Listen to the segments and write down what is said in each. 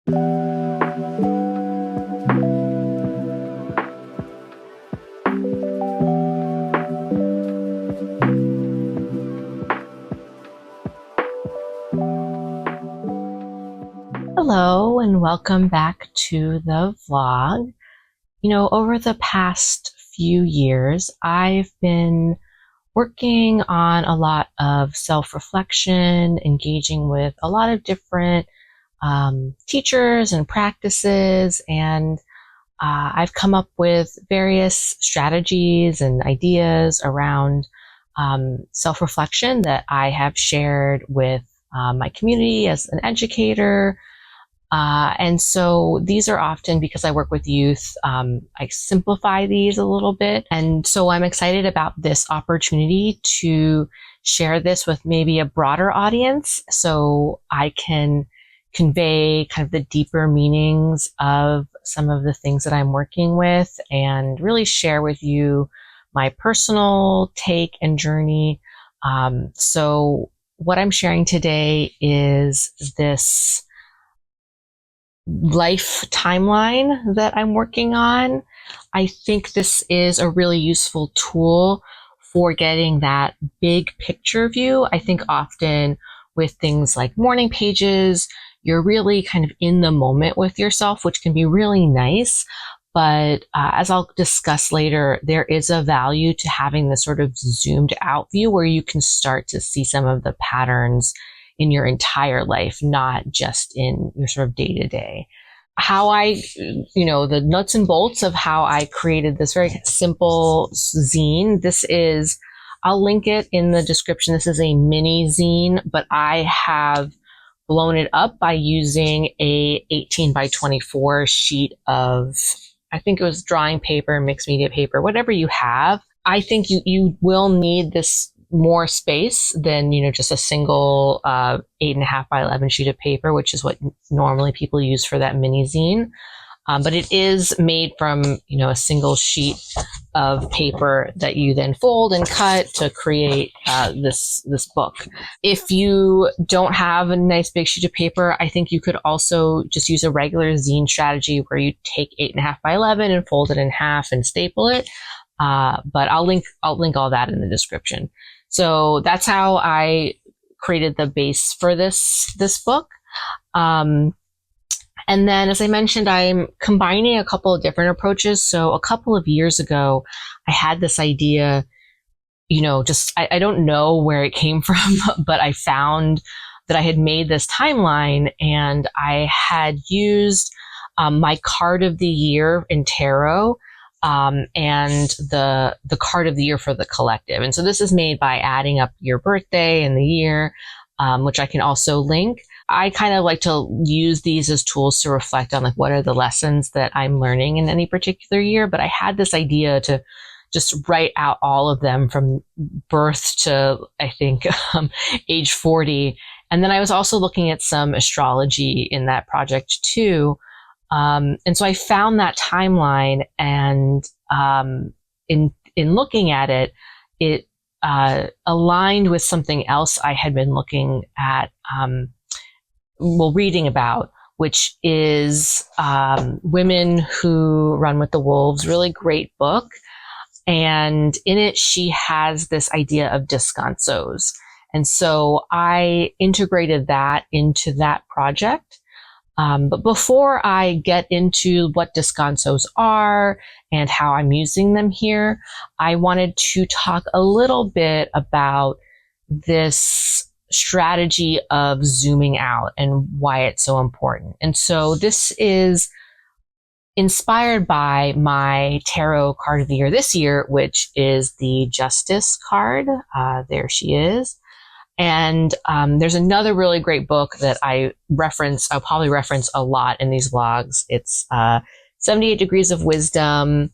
Hello and welcome back to the vlog. Over the past few years, I've been working on a lot of self-reflection, engaging with a lot of different teachers and practices, and I've come up with various strategies and ideas around self-reflection that I have shared with my community as an educator. And so these are often, because I work with youth, I simplify these a little bit. And so I'm excited about this opportunity to share this with maybe a broader audience so I can convey kind of the deeper meanings of some of the things that I'm working with and really share with you my personal take and journey. So what I'm sharing today is this life timeline that I'm working on. I think this is a really useful tool for getting that big picture view. I think often with things like morning pages, you're really kind of in the moment with yourself, which can be really nice. But as I'll discuss later, there is a value to having this sort of zoomed out view where you can start to see some of the patterns in your entire life, not just in your sort of day-to-day. The nuts and bolts of how I created this very simple zine. I'll link it in the description. This is a mini zine, but I have blown it up by using a 18 by 24 sheet of, I think it was drawing paper, mixed media paper, whatever you have. I think you will need this more space than, just a single 8.5 by 11 sheet of paper, which is what normally people use for that mini zine. But it is made from, a single sheet of paper that you then fold and cut to create this book. If you don't have a nice big sheet of paper, I think you could also just use a regular zine strategy where you take 8.5 by 11 and fold it in half and staple it. But I'll link all that in the description. So that's how I created the base for this book. And then, as I mentioned, I'm combining a couple of different approaches. So a couple of years ago, I had this idea, I don't know where it came from, but I found that I had made this timeline and I had used my card of the year in tarot and the card of the year for the collective. And so this is made by adding up your birthday and the year, which I can also link. I kind of like to use these as tools to reflect on what are the lessons that I'm learning in any particular year. But I had this idea to just write out all of them from birth to, I think, age 40. And then I was also looking at some astrology in that project too. And so I found that timeline, and in looking at it, it aligned with something else I had been looking at, reading about, which is Women Who Run with the Wolves. Really great book. And in it, she has this idea of descansos. And so I integrated that into that project. But before I get into what descansos are and how I'm using them here, I wanted to talk a little bit about this strategy of zooming out and why it's so important. And so this is inspired by my tarot card of the year this year, which is the Justice card. There she is. And there's another really great book that I'll probably reference a lot in these vlogs. It's 78 Degrees of Wisdom,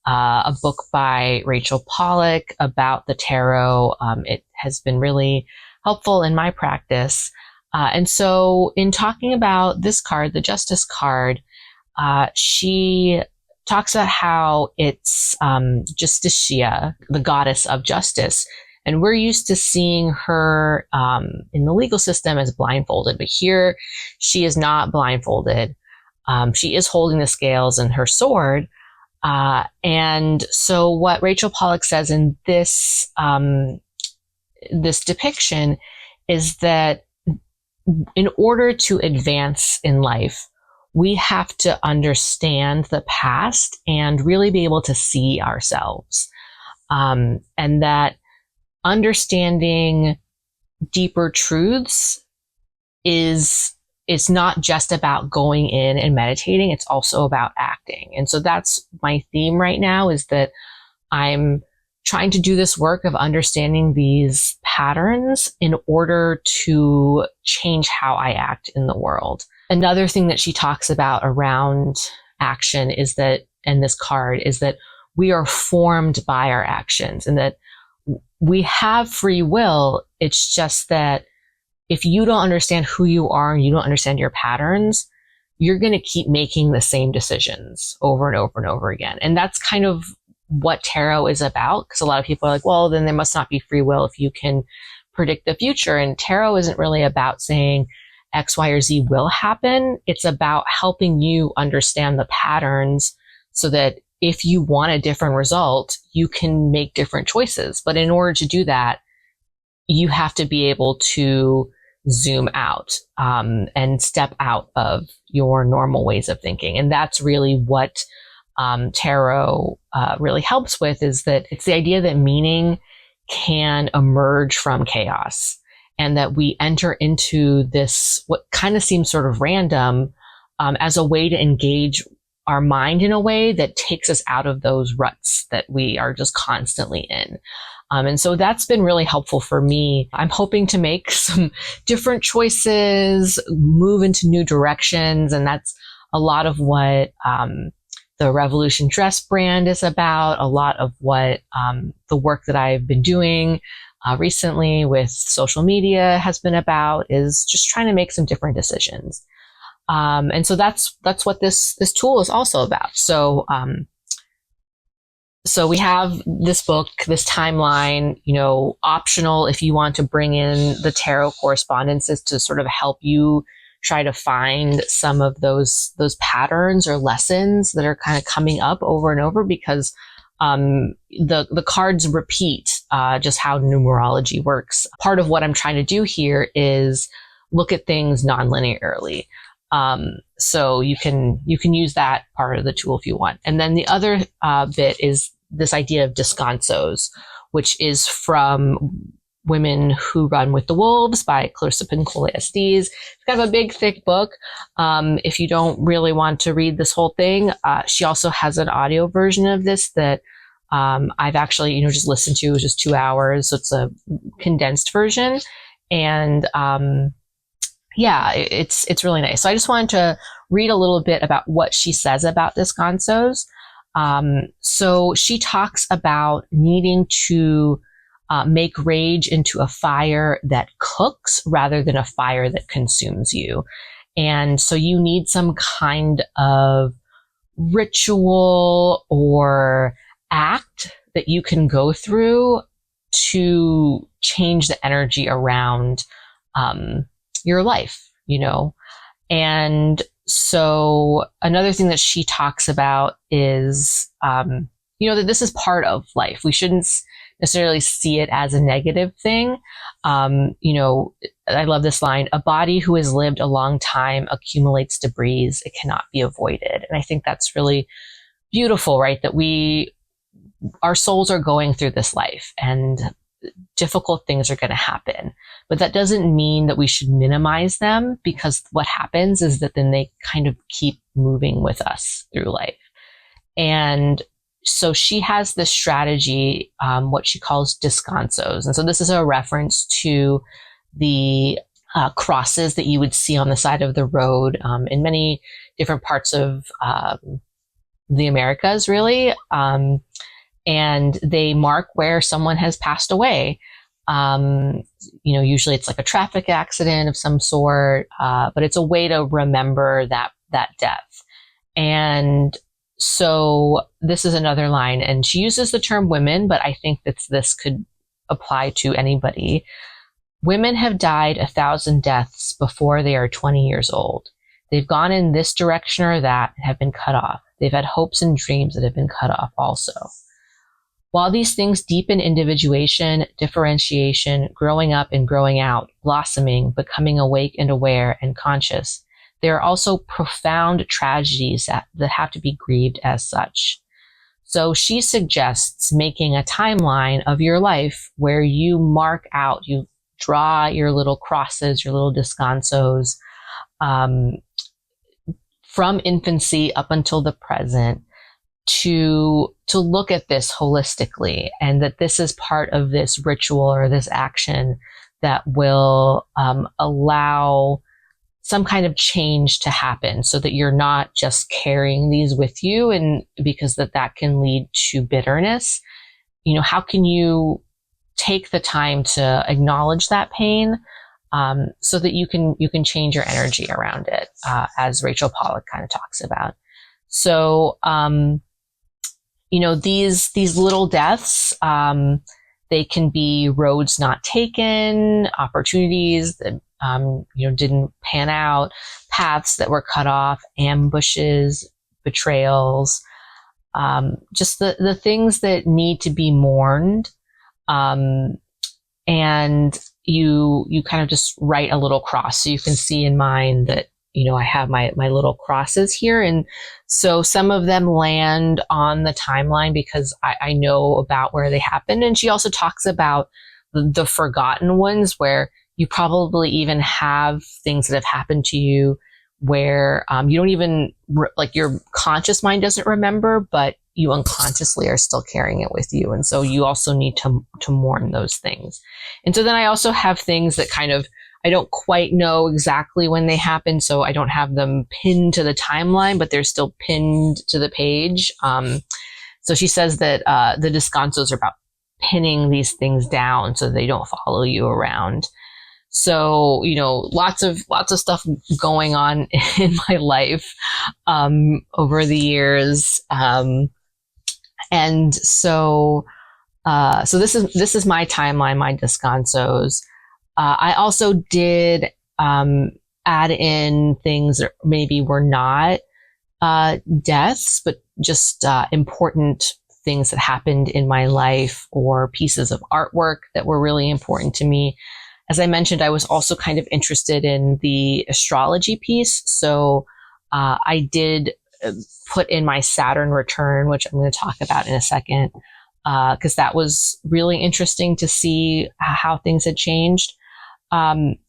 a book by Rachel Pollack about the tarot. It has been really helpful in my practice. And so in talking about this card, the Justice card, she talks about how it's Justitia, the goddess of justice, And we're used to seeing her in the legal system as blindfolded, but here she is not blindfolded. She is holding the scales and her sword. And so what Rachel Pollack says in this this depiction is that in order to advance in life, we have to understand the past and really be able to see ourselves. And that understanding deeper truths is, it's not just about going in and meditating, it's also about acting. And so that's my theme right now, is that I'm trying to do this work of understanding these patterns in order to change how I act in the world. Another thing that she talks about around action is that, and this card, is that we are formed by our actions and that we have free will. It's just that if you don't understand who you are and you don't understand your patterns, you're going to keep making the same decisions over and over and over again. And that's kind of what tarot is about, because a lot of people are like, well, then there must not be free will if you can predict the future. And tarot isn't really about saying X, Y, or Z will happen. It's about helping you understand the patterns so that if you want a different result, you can make different choices. But in order to do that, you have to be able to zoom out and step out of your normal ways of thinking. And that's really what tarot really helps with, is that it's the idea that meaning can emerge from chaos, and that we enter into this, what kind of seems sort of random, as a way to engage our mind in a way that takes us out of those ruts that we are just constantly in. And so that's been really helpful for me. I'm hoping to make some different choices, move into new directions. And that's a lot of what the Revolution Dress brand is about. A lot of what the work that I've been doing recently with social media has been about, is just trying to make some different decisions. And so that's what this tool is also about. So, so we have this book, this timeline, optional if you want to bring in the tarot correspondences to sort of help you try to find some of those patterns or lessons that are kind of coming up over and over, because the cards repeat just how numerology works. Part of what I'm trying to do here is look at things non-linearly. So you can use that part of the tool if you want. And then the other bit is this idea of descansos, which is from Women Who Run with the Wolves by Clarissa Pinkola Estes. It's kind of a big, thick book. If you don't really want to read this whole thing, she also has an audio version of this that I've actually, just listened to. It was just 2 hours, so it's a condensed version. And yeah, it's really nice. So I just wanted to read a little bit about what she says about descansos. So she talks about needing to make rage into a fire that cooks rather than a fire that consumes you. And so you need some kind of ritual or act that you can go through to change the energy around your life, And so another thing that she talks about is, that this is part of life. We shouldn't necessarily see it as a negative thing. I love this line: a body who has lived a long time accumulates debris. It cannot be avoided. And I think that's really beautiful, right? That our souls are going through this life and difficult things are going to happen, but that doesn't mean that we should minimize them, because what happens is that then they kind of keep moving with us through life. And so she has this strategy, what she calls descansos. And so this is a reference to the crosses that you would see on the side of the road in many different parts of the Americas, really. And they mark where someone has passed away. Usually it's like a traffic accident of some sort, but it's a way to remember that death. And so this is another line, and she uses the term women, but I think that this could apply to anybody. Women have died 1,000 deaths before they are 20 years old. They've gone in this direction or that and have been cut off. They've had hopes and dreams that have been cut off also. While these things deepen individuation, differentiation, growing up and growing out, blossoming, becoming awake and aware and conscious, there are also profound tragedies that have to be grieved as such. So she suggests making a timeline of your life where you mark out, you draw your little crosses, your little descansos, from infancy up until the present, to look at this holistically, and that this is part of this ritual or this action that will allow some kind of change to happen, so that you're not just carrying these with you, and because that can lead to bitterness. How can you take the time to acknowledge that pain, so that you can change your energy around it, as Rachel Pollack kind of talks about. So, these little deaths, they can be roads not taken, opportunities that, didn't pan out, paths that were cut off, ambushes, betrayals, just the things that need to be mourned. And you kind of just write a little cross. So you can see in mine that, I have my little crosses here. And so some of them land on the timeline because I know about where they happened. And she also talks about the forgotten ones, where you probably even have things that have happened to you where you don't even, like, your conscious mind doesn't remember, but you unconsciously are still carrying it with you. And so you also need to mourn those things. And so then I also have things that kind of, I don't quite know exactly when they happen, so I don't have them pinned to the timeline, but they're still pinned to the page. So she says that the descansos are about pinning these things down so they don't follow you around. So, lots of stuff going on in my life over the years. And so this is my timeline, my descansos. I also did add in things that maybe were not deaths, but just important things that happened in my life, or pieces of artwork that were really important to me. As I mentioned, I was also kind of interested in the astrology piece. So I did put in my Saturn return, which I'm going to talk about in a second, because that was really interesting to see how things had changed.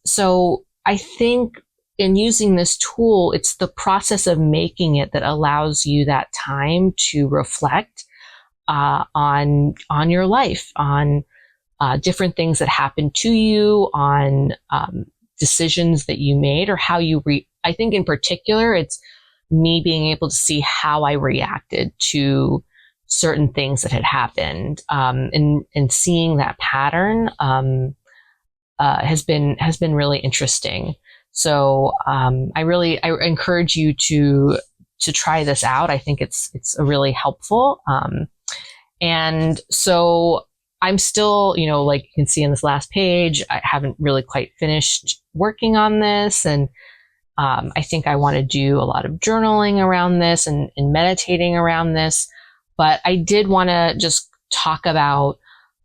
So I think in using this tool, it's the process of making it that allows you that time to reflect on your life, on different things that happened to you, on decisions that you made, or how you I think in particular, it's me being able to see how I reacted to certain things that had happened, and seeing that pattern has been really interesting. So I encourage you to try this out. I think it's a really helpful. And so I'm still, like you can see in this last page, I haven't really quite finished working on this. And I think I want to do a lot of journaling around this and meditating around this. But I did want to just talk about,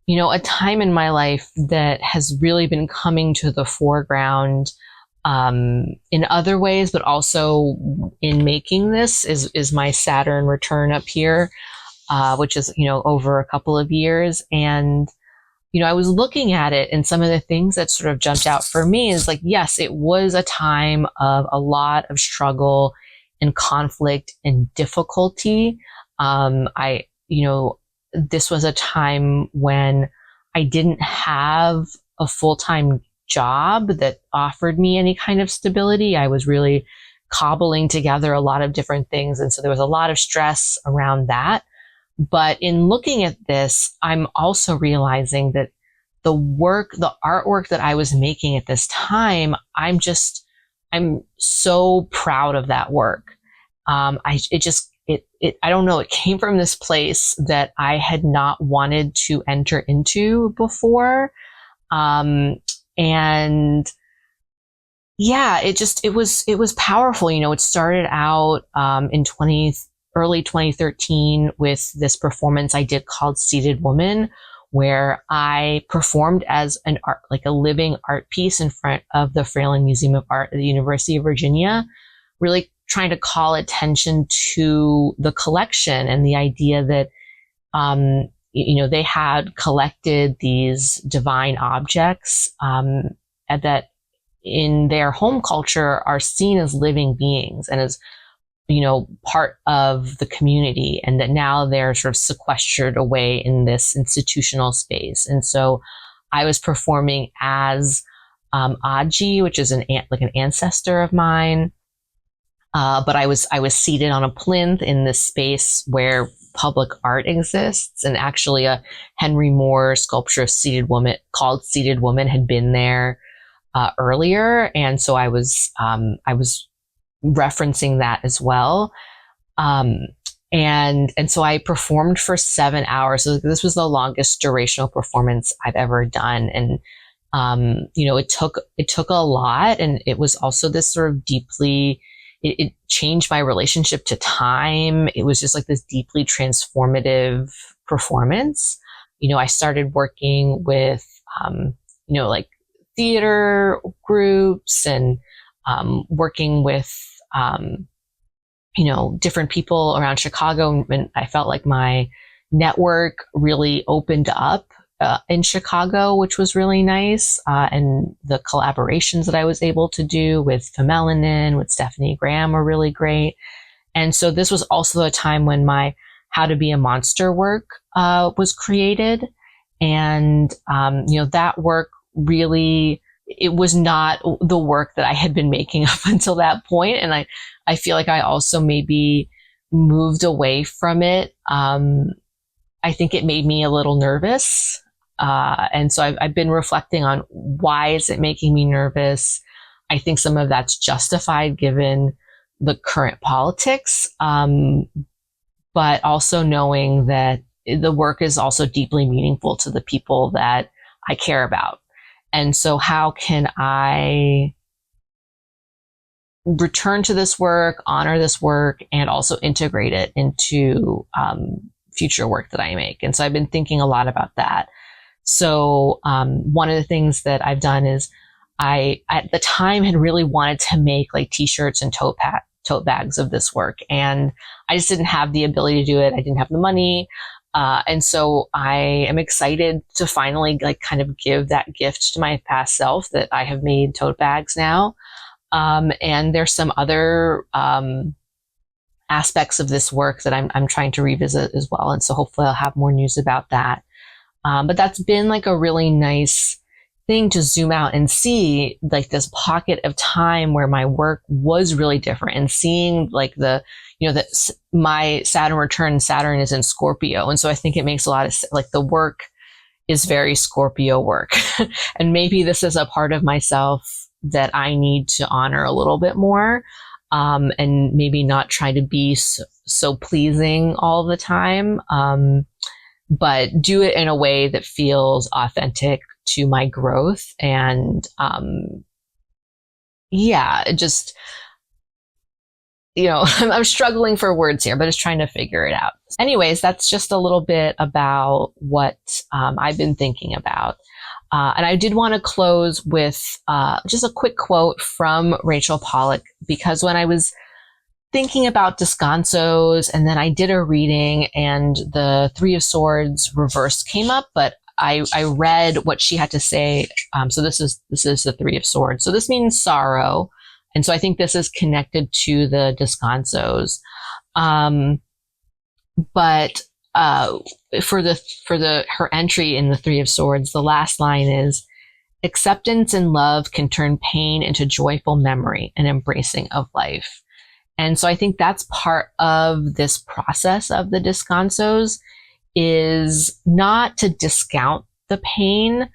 a time in my life that has really been coming to the foreground in other ways, but also in making this is my Saturn return up here, which is, over a couple of years. And, I was looking at it, and some of the things that sort of jumped out for me is like, yes, it was a time of a lot of struggle and conflict and difficulty. This was a time when I didn't have a full-time job that offered me any kind of stability. I was really cobbling together a lot of different things. And so there was a lot of stress around that. But in looking at this, I'm also realizing that the artwork that I was making at this time, I'm so proud of that work. It just I don't know, it came from this place that I had not wanted to enter into before. And yeah, it was powerful. It started out, early 2013 with this performance I did called Seated Woman, where I performed as an art, like a living art piece in front of the Fralin Museum of Art at the University of Virginia, really trying to call attention to the collection and the idea that, they had collected these divine objects, and that in their home culture are seen as living beings and as, part of the community, and that now they're sort of sequestered away in this institutional space. And so I was performing as Aji, which is an ancestor of mine. But I was seated on a plinth in this space where public art exists, and actually a Henry Moore sculpture of Seated Woman called Seated Woman had been there earlier, and so I was referencing that as well. And so I performed for 7 hours. So this was the longest durational performance I've ever done, and it took a lot, and it was also this sort of deeply. It changed my relationship to time. It was just like this deeply transformative performance. I started working with, like theater groups and working with, different people around Chicago. And I felt like my network really opened up in Chicago, which was really nice. And the collaborations that I was able to do with Femelanin, with Stephanie Graham were really great. And so this was also a time when my How to Be a Monster work was created. And, that work really, it was not the work that I had been making up until that point. And I feel like I also maybe moved away from it. I think it made me a little nervous. And so I've been reflecting on why is it making me nervous. I think some of that's justified given the current politics, but also knowing that the work is also deeply meaningful to the people that I care about. And so how can I return to this work, honor this work, and also integrate it into future work that I make? And so I've been thinking a lot about that. So one of the things that I've done is I, at the time, had really wanted to make like t-shirts and tote bags of this work. And I just didn't have the ability to do it. I didn't have the money. And so I am excited to finally like kind of give that gift to my past self that I have made tote bags now. And there's some other aspects of this work that I'm trying to revisit as well. And so hopefully I'll have more news about that. But that's been like a really nice thing to zoom out and see like this pocket of time where my work was really different, and seeing like that my Saturn return, Saturn is in Scorpio. And so I think it makes a lot of like the work is very Scorpio work. And maybe this is a part of myself that I need to honor a little bit more, and maybe not try to be so pleasing all the time. But do it in a way that feels authentic to my growth. And just, I'm struggling for words here, but just trying to figure it out. Anyways, that's just a little bit about what I've been thinking about. And I did want to close with just a quick quote from Rachel Pollack, because when I was thinking about descansos, and then I did a reading and the Three of Swords reversed came up, but I read what she had to say. So this is the Three of Swords. So this means sorrow. And so I think this is connected to the descansos. But for her entry in the Three of Swords, the last line is, acceptance and love can turn pain into joyful memory and embracing of life. And so I think that's part of this process of the descansos, is not to discount the pain,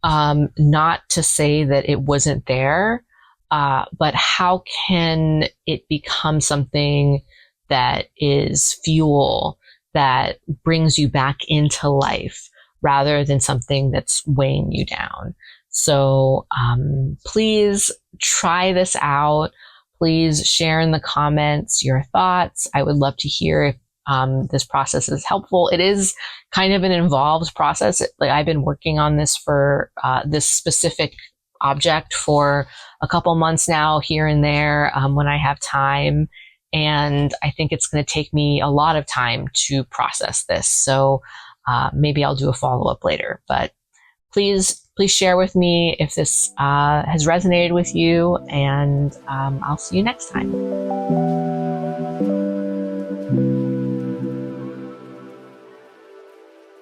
not to say that it wasn't there, but how can it become something that is fuel that brings you back into life rather than something that's weighing you down. So please try this out. Please share in the comments your thoughts. I would love to hear if this process is helpful. It is kind of an involved process. Like, I've been working on this for this specific object for a couple months now, here and there, when I have time. And I think it's going to take me a lot of time to process this. So maybe I'll do a follow-up later. But please share with me if this has resonated with you, and I'll see you next time.